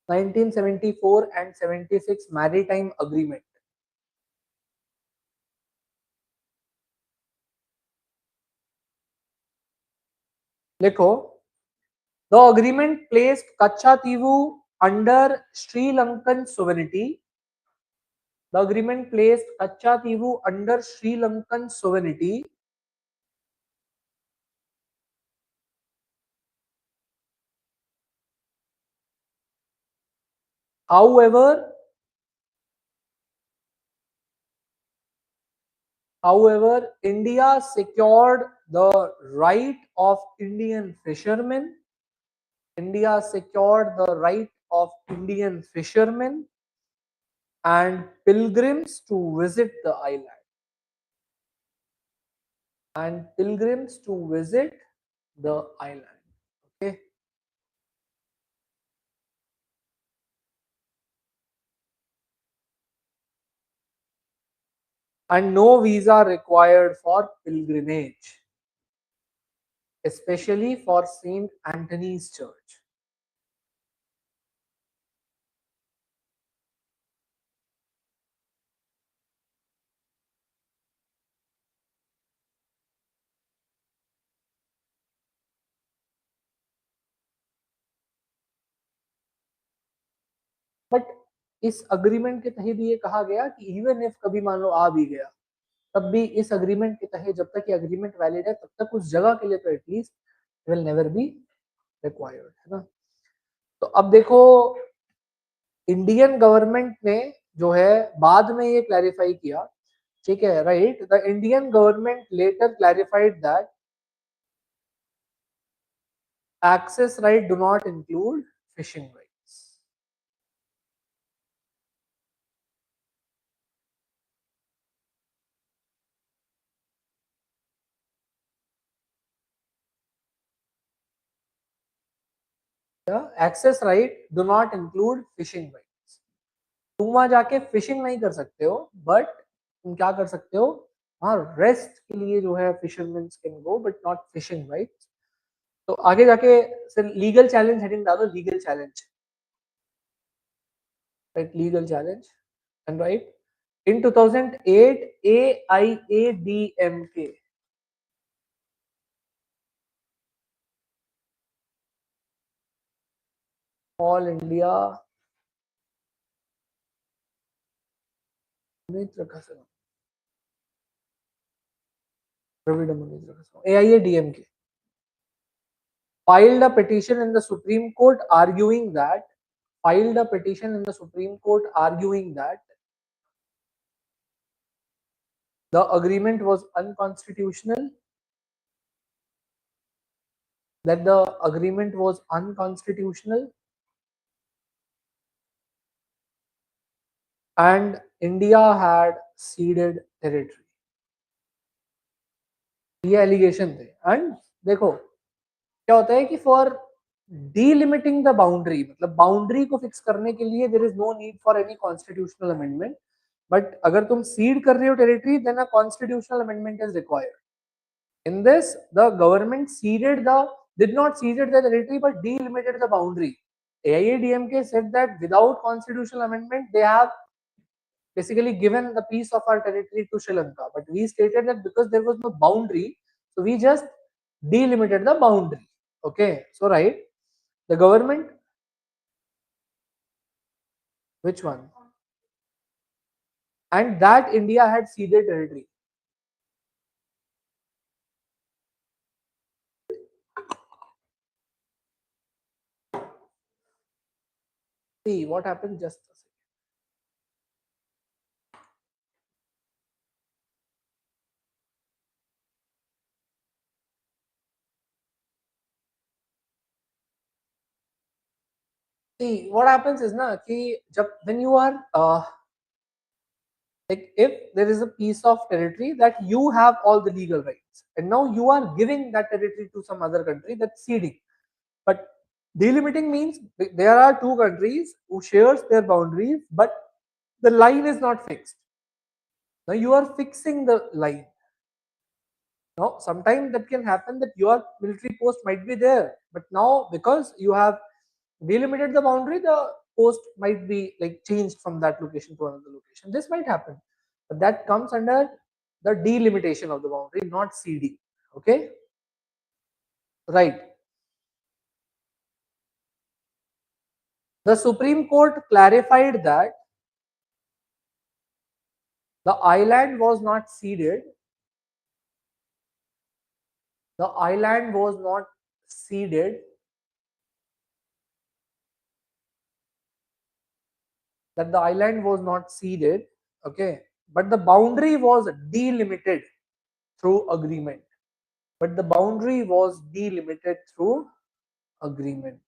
1974 and 76 Maritime Agreement. लिखो. The agreement placed Kachativu under Sri Lankan sovereignty. The agreement placed Kachativu under Sri Lankan sovereignty. However, India secured the right of Indian fishermen. India secured the right of Indian fishermen and pilgrims to visit the island. And pilgrims to visit the island. Okay. And no visa required for pilgrimage, especially for Saint Anthony's Church. But इस agreement के तहत ये कहा गया कि even if कभी मान लो आ भी गया, तब भी इस अग्रीमेंट के तहत जब तक ये अग्रीमेंट वैलिड है तब तक उस जगह के लिए तो at least will never be required, है ना. तो अब देखो, इंडियन गवर्नमेंट ने जो है बाद में ये क्लैरिफाई किया, ठीक है, right. The Indian government later clarified that access right do not include fishing rights. Yeah, access right do not include fishing rights. तुम वहां जाके फिशिंग नहीं कर सकते हो, बट तुम क्या कर सकते हो, वहां रेस्ट के लिए जो है fisherman can go but not fishing rights. तो आगे जाके सर लीगल चैलेंज हेडिंग डालो, legal challenge, right, legal challenge and right. In 2008, AIADMK, All India AIADMK filed a petition in the Supreme Court arguing that the agreement was unconstitutional, and India had ceded territory. ये allegation थे. And देखो क्या होता है कि for delimiting the boundary, मतलब boundary को fix करने के लिए there is no need for any constitutional amendment, but अगर तुम सीड कर रहे हो territory then a constitutional amendment is required. In this, the government did not ceded the territory but delimited the boundary. AIADMK said that without constitutional amendment, they have basically given the piece of our territory to Sri Lanka. But we stated that because there was no boundary, so we just delimited the boundary. Okay, so right, the government, which one? And that India had ceded territory. See what happened, just a second. See what happens is na कि जब when you are like if there is a piece of territory that you have all the legal rights and now you are giving that territory to some other country, that's ceding. But delimiting means there are two countries who shares their boundaries but the line is not fixed. Now you are fixing the line. Now sometimes that can happen that your military post might be there, but now because you have delimited the boundary, the post might be like changed from that location to another location. This might happen, but that comes under the delimitation of the boundary, not CD. Okay, right. The Supreme Court clarified that the island was not ceded. The island was not ceded. That the island was not ceded. Okay, but the boundary was delimited through agreement. But the boundary was delimited through agreement.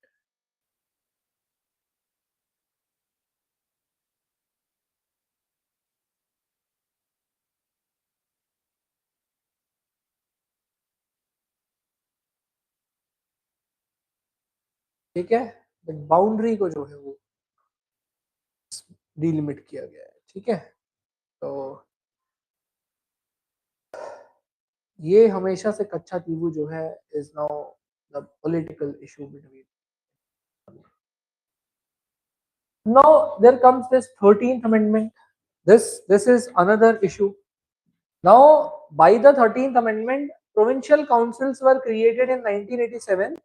ठीक है, boundary को जो है वो delimit किया गया है. ठीक है, तो ये हमेशा से कच्चा तीवू जो है is now the political issue between. Now there comes this 13th amendment. This is another issue. Now by the 13th amendment, provincial councils were created in 1987.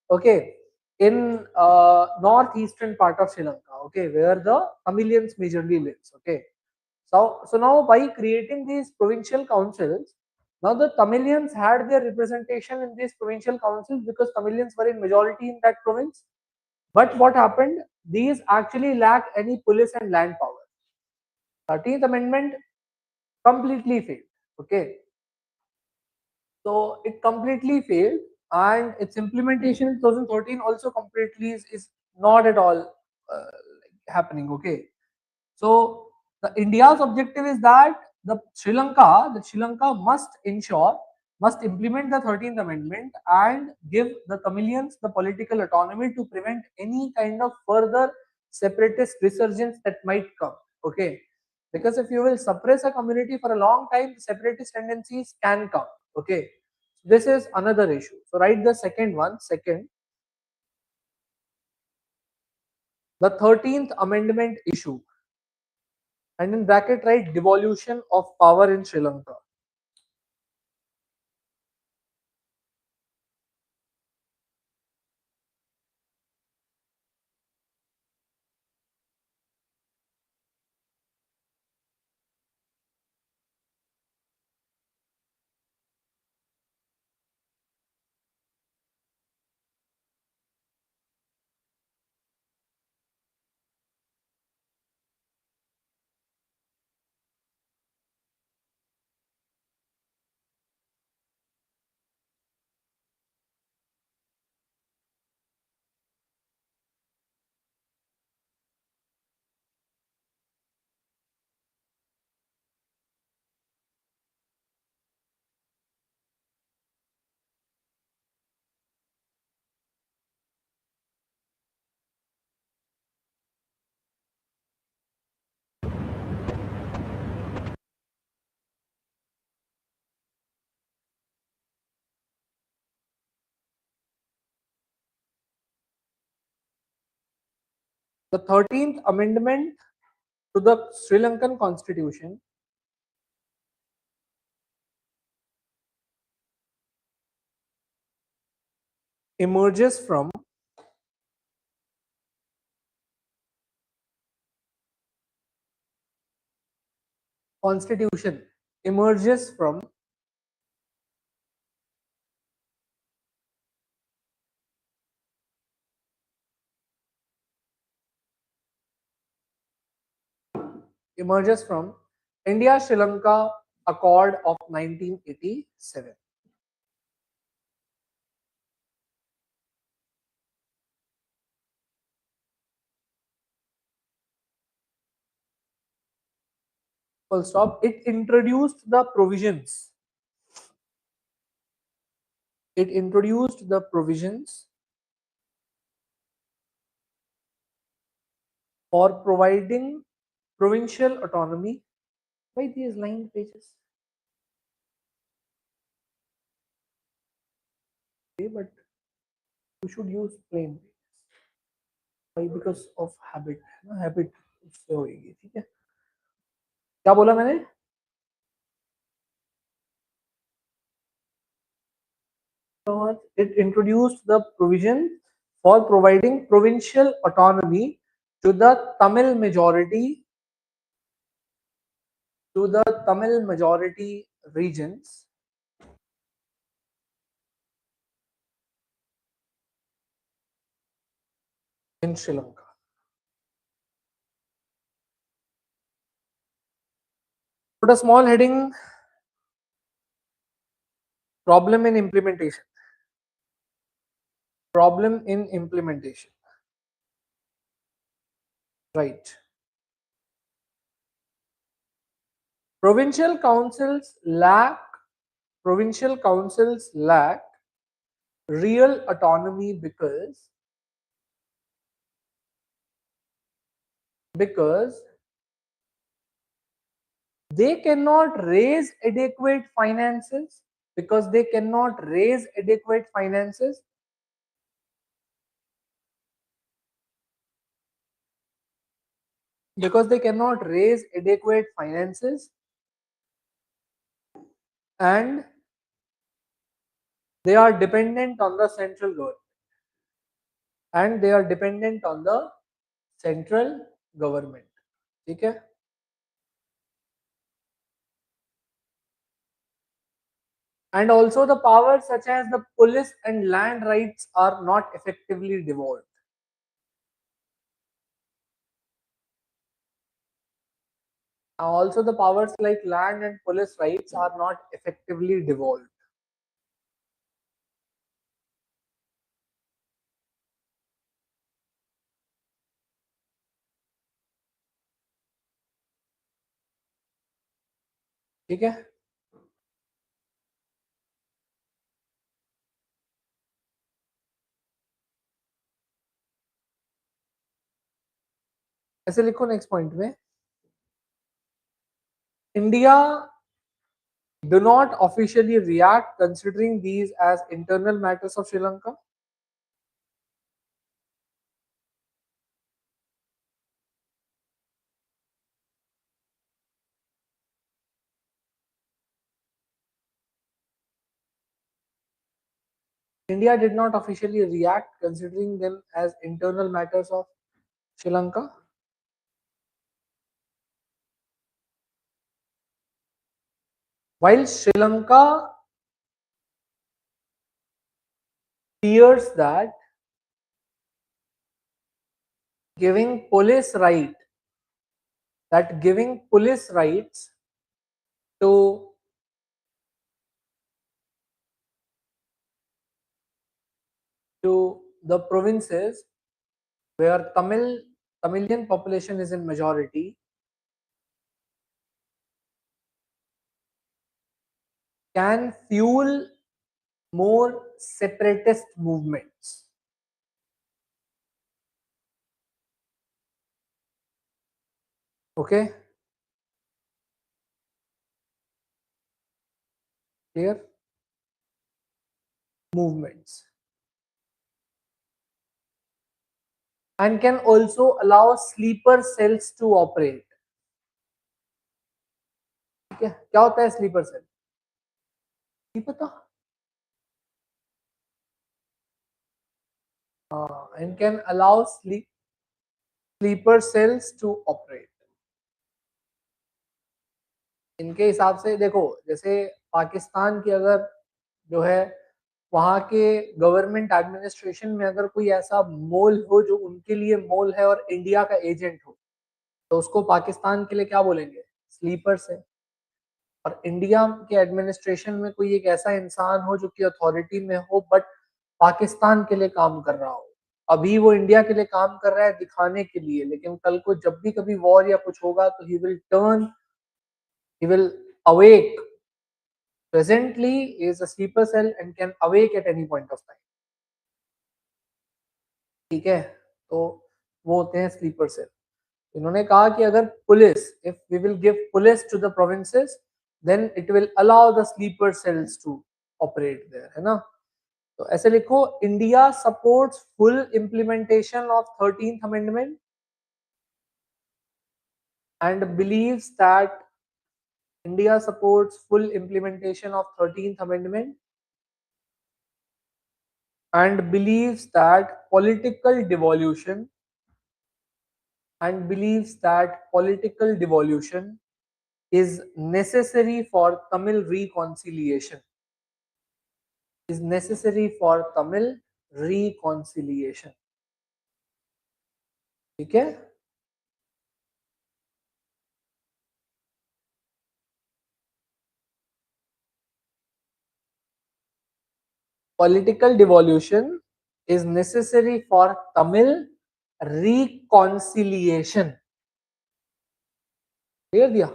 Okay, in northeastern part of Sri Lanka. Okay, where the Tamilians majorly lives. Okay, so now by creating these provincial councils, now the Tamilians had their representation in these provincial councils because Tamilians were in majority in that province. But what happened? These actually lack any police and land power. 13th amendment completely failed. Okay, so it completely failed, and its implementation in 2013 also completely is not at all happening. Okay, so the India's objective is that the Sri Lanka must implement the 13th amendment and give the Tamilians the political autonomy to prevent any kind of further separatist resurgence that might come. Okay, because if you will suppress a community for a long time, the separatist tendencies can come. Okay, this is another issue. So write the second one. Second, the 13th amendment issue, and in bracket write devolution of power in Sri Lanka. The 13th amendment to the Sri Lankan constitution emerges from constitution emerges from India Sri Lanka Accord of 1987. Full stop. It introduced the provisions. It introduced the provisions for providing provincial autonomy Why these line pages? Okay, but you should use plain pages. Why? Because of habit. ना habit उससे होगी, ठीक है? क्या बोला मैंने? It introduced the provision for providing provincial autonomy to the Tamil majority regions in Sri Lanka. Put a small heading, problem in implementation. Problem in implementation. Right. Provincial councils lack real autonomy because they cannot raise adequate finances because they cannot raise adequate finances and they are dependent on the central government ठीक है and also the powers such as the police and land rights are not effectively devolved. Also the powers like land and police rights are not effectively devolved. ठीक है ऐसे लिखो next point में India do not officially react considering these as internal matters of Sri Lanka. India did not officially react considering them as internal matters of Sri Lanka. While Sri Lanka fears that giving police rights to the provinces where Tamilian population is in majority can fuel more separatist movements. Okay, clear? Movements. And can also allow sleeper cells to operate. ठीक है क्या होता है sleeper cell नहीं पता and can allow sleeper cells to operate. इनके हिसाब से देखो जैसे पाकिस्तान की अगर जो है वहां के गवर्नमेंट एडमिनिस्ट्रेशन में अगर कोई ऐसा मोल हो जो उनके लिए मोल है और इंडिया का एजेंट हो तो उसको पाकिस्तान के लिए क्या बोलेंगे स्लीपर सेल और इंडिया के एडमिनिस्ट्रेशन में कोई एक ऐसा इंसान हो जो कि अथॉरिटी में हो बट पाकिस्तान के लिए काम कर रहा हो अभी वो इंडिया के लिए काम कर रहा है दिखाने के लिए लेकिन कल को जब भी कभी वॉर या कुछ होगा तो he will awake presently is a sleeper cell and can awake at any point of time. ठीक है तो वो होते हैं स्लीपर सेल इन्होंने कहा कि अगर police, if we will give police to the provinces, then it will allow the sleeper cells to operate there, है ना। तो ऐसे लिखो, India supports full implementation of 13th amendment and believes that India supports full implementation of 13th Amendment and believes that political devolution is necessary for Tamil reconciliation. Is necessary for Tamil reconciliation. ठीक है? Political devolution is necessary for Tamil reconciliation. Clear दिया?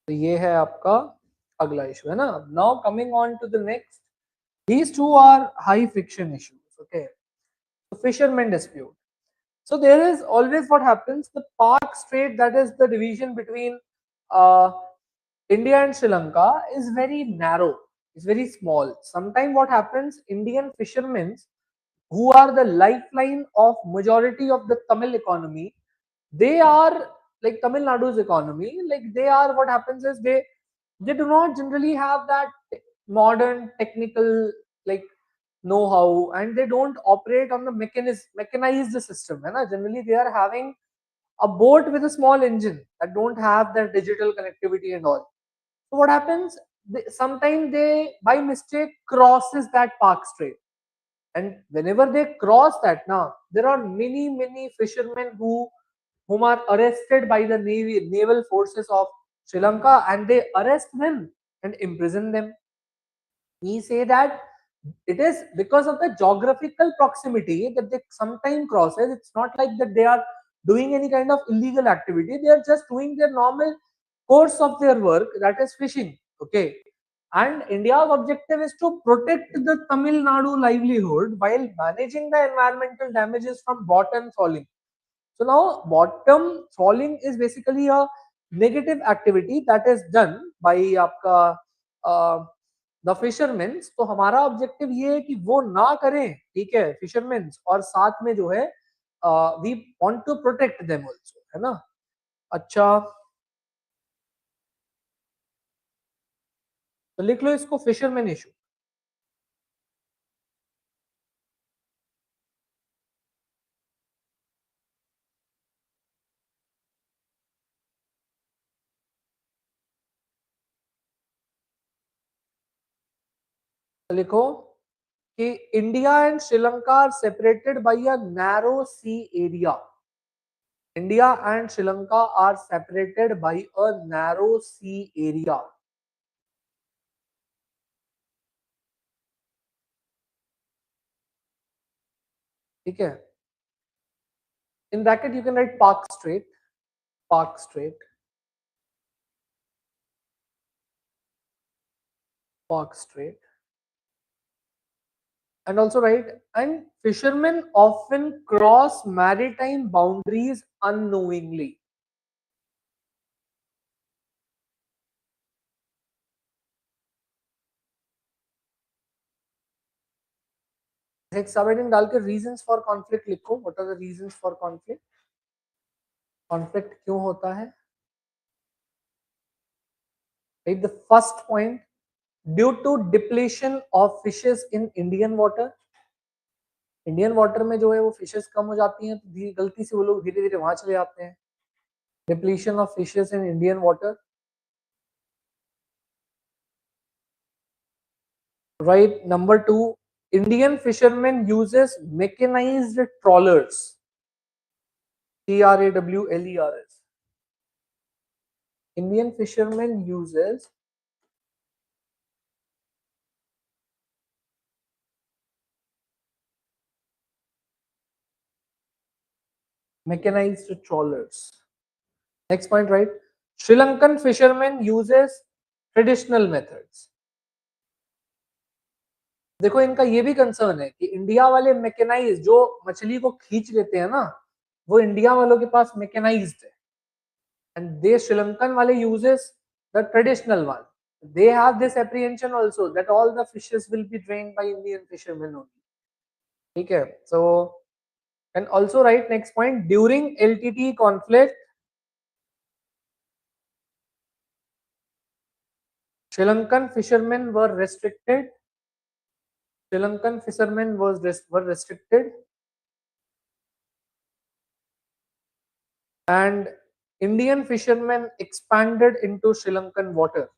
तो ये है आपका अगला issue, है ना। Now coming on to the next, these two are high friction issues. Okay, so fishermen dispute. So there is always what happens, the Park Strait, that is the division between uh, India and Sri Lanka, is very narrow, it's very small. Sometimes what happens, Indian fishermen, who are the lifeline of majority of the Tamil economy, they are like Tamil Nadu's economy, like they are, what happens is they do not generally have that modern technical like know-how, and they don't operate on the mechanized system, है ना। Generally they are having a boat with a small engine that don't have that digital connectivity and all. So what happens, sometimes they by mistake crosses that Park Strait, and whenever they cross that, now there are many fishermen whom are arrested by the naval forces of Sri Lanka, and they arrest them and imprison them. We say that it is because of the geographical proximity that they sometimes crosses. It's not like that they are doing any kind of illegal activity, they are just doing their normal course of their work, that is fishing. Okay, and India's objective is to protect the Tamil Nadu livelihood while managing the environmental damages from bottom trawling. So now bottom trawling is basically a negative activity that is done by आपका the fisherman. तो हमारा objective ये है कि वो ना करें, ठीक है, फिशरमैन, और साथ में जो है we want to protect them also, है ना। अच्छा, तो लिख लो इसको, फिशरमैन इशू। तो लिखो कि India and Sri Lanka are separated by a narrow sea area. India and Sri Lanka are separated by a narrow sea area. ठीक है, in bracket you can write Park Strait, Park Strait, Park Strait, and also write, and fishermen often cross maritime boundaries unknowingly. एक subheading डाल के reasons for conflict लिखो, what are the reasons for conflict, conflict क्यों होता है। Right, the first point, due to depletion of fishes in Indian water. Indian water में जो है वो फिशेस कम हो जाती हैं, तो गलती से वो लोग धीरे धीरे वहां चले जाते हैं। Depletion of fishes in Indian water. Right, number 2, Indian fishermen uses mechanized trawlers, TRAWLERS. Indian fishermen uses mechanized trawlers. Next point, right? Sri Lankan fishermen uses traditional methods. देखो इनका ये भी कंसर्न है कि इंडिया वाले मैकेनाइज जो मछली को खींच लेते हैं ना, वो इंडिया वालों के पास मैकेनाइज्ड है, एंड दे श्रीलंकन वाले uses the traditional one. They have this apprehension also that all the fishes will be drained by Indian fishermen only. ठीक है, so and also write next point, during LTT conflict Sri Lankan fishermen were restricted. Sri Lankan fishermen were restricted, and Indian fishermen expanded into Sri Lankan water.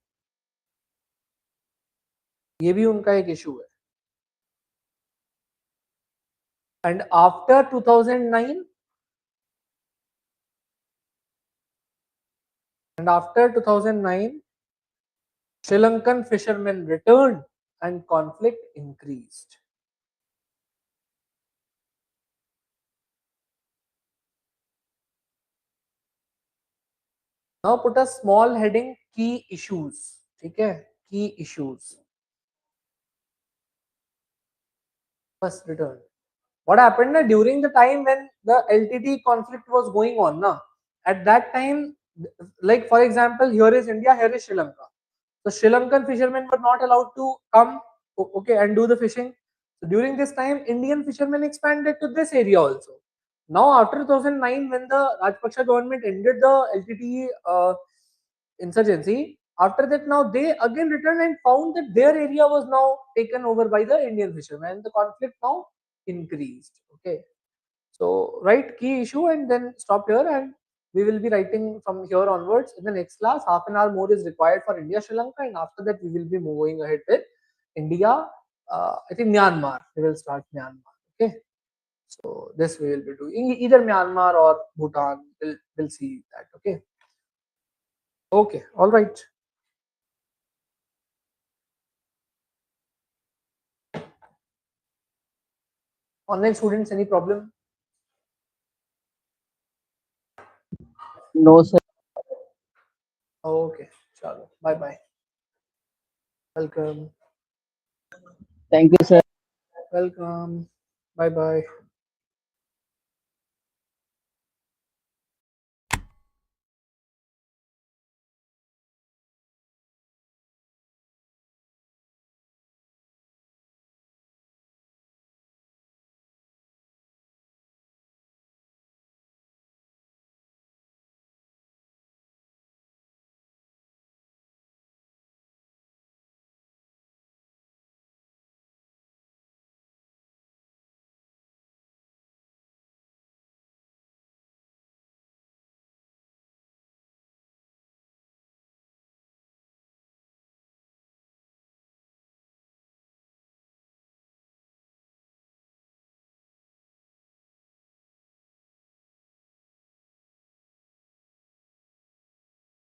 ये भी उनका एक issue है. And after 2009, Sri Lankan fishermen returned and conflict increased. Now put a small heading, key issues. ठीक है, key issues. First return. What happened na, during the time when the LTT conflict was going on na, at that time, like for example, here is India, here is Sri Lanka. So Sri Lankan fishermen were not allowed to come, okay, and do the fishing. So during this time, Indian fishermen expanded to this area also. Now after 2009, when the Rajpaksa government ended the LTT insurgency, after that now they again returned and found that their area was now taken over by the Indian fishermen, and the conflict now increased. Okay, so write key issue and then stop here, and we will be writing from here onwards in the next class. Half an hour more is required for India, Sri Lanka, and after that we will be moving ahead with India. I think Myanmar. We will start Myanmar. Okay, so this we will be doing either Myanmar or Bhutan. We'll see that. Okay. Okay. All right. Online students, any problem? No, sir. Okay. Chalo. Bye bye. Welcome. Thank you, sir. Welcome. Bye bye.